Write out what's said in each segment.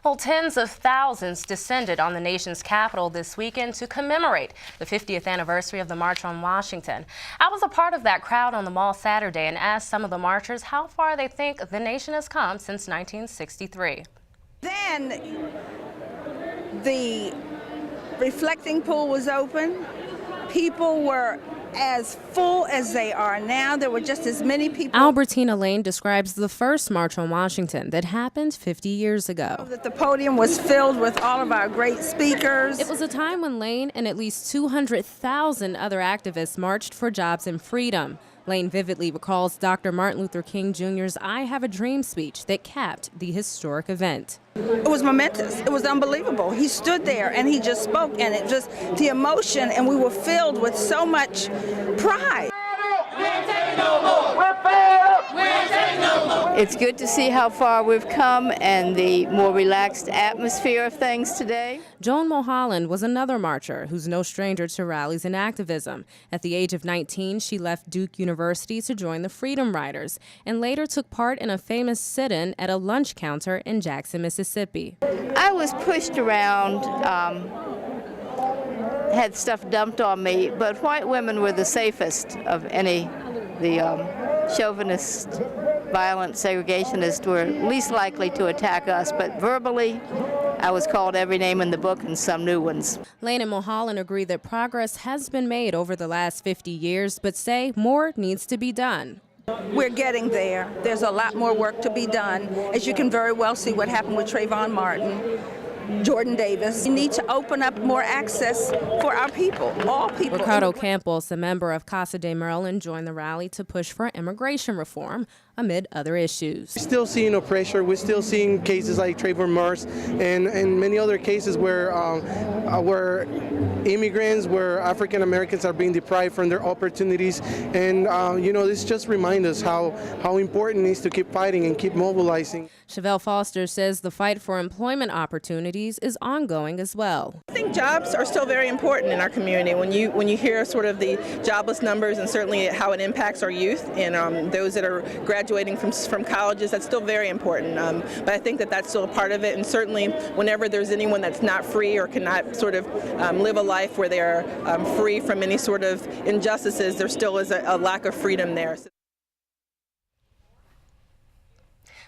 Well, tens of thousands descended on the nation's capital this weekend to commemorate the 50th anniversary of the March on Washington. I was a part of that crowd on the Mall Saturday and asked some of the marchers how far they think the nation has come since 1963. Then the reflecting pool was open. People were as full as they are now. There were just as many people. Albertina Lane describes the first March on Washington that happened 50 years ago. That the podium was filled with all of our great speakers. It was a time when Lane and at least 200,000 other activists marched for jobs and freedom. Lane vividly recalls Dr. Martin Luther King Jr.'s "I Have a Dream" speech that capped the historic event. It was momentous. It was unbelievable. He stood there and he just spoke, and it just, the emotion, and we were filled with so much pride. It's good to see how far we've come and the more relaxed atmosphere of things today. Joan Mulholland was another marcher who's no stranger to rallies and activism. At the age of 19, she left Duke University to join the Freedom Riders and later took part in a famous sit-in at a lunch counter in Jackson, Mississippi. I was pushed around, had stuff dumped on me, but white women were the safest of any. The chauvinist, violent segregationists were least likely to attack us, but verbally, I was called every name in the book and some new ones. Lane and Mulholland agree that progress has been made over the last 50 years, but say more needs to be done. We're getting there. There's a lot more work to be done. As you can very well see what happened with Trayvon Martin, Jordan Davis. We need to open up more access for our people, all people. Ricardo Campos, a member of Casa de Maryland, joined the rally to push for immigration reform amid other issues. We're still seeing oppression. We're still seeing cases like Trayvon Martin and many other cases where immigrants, where African Americans are being deprived from their opportunities. And this just reminds us how important it is to keep fighting and keep mobilizing. Chevelle Foster says the fight for employment opportunities is ongoing as well. I think jobs are still very important in our community. When you hear sort of the jobless numbers and certainly how it impacts our youth and those that are graduating from colleges, that's still very important. But I think that that's still a part of it, and certainly whenever there's anyone that's not free or cannot sort of live a life where they are free from any sort of injustices, there still is a lack of freedom there.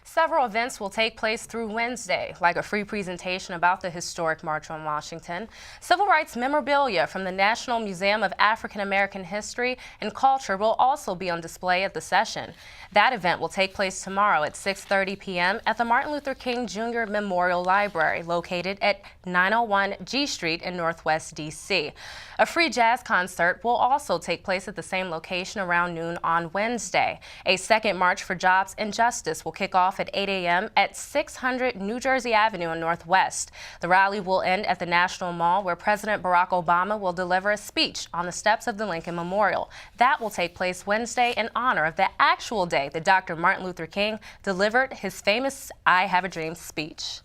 Several events will take place through Wednesday, like a free presentation about the historic March on Washington. Civil rights memorabilia from the National Museum of African American History and Culture will also be on display at the session. That event will take place tomorrow at 6:30 p.m. at the Martin Luther King Jr. Memorial Library, located at 901 G Street in Northwest D.C. A free jazz concert will also take place at the same location around noon on Wednesday. A second March for Jobs and Justice will kick off at 8 a.m. at 600 New Jersey Avenue in Northwest. The rally will end at the National Mall, where President Barack Obama will deliver a speech on the steps of the Lincoln Memorial. That will take place Wednesday in honor of the actual day that Dr. Martin Luther King delivered his famous "I Have a Dream" speech.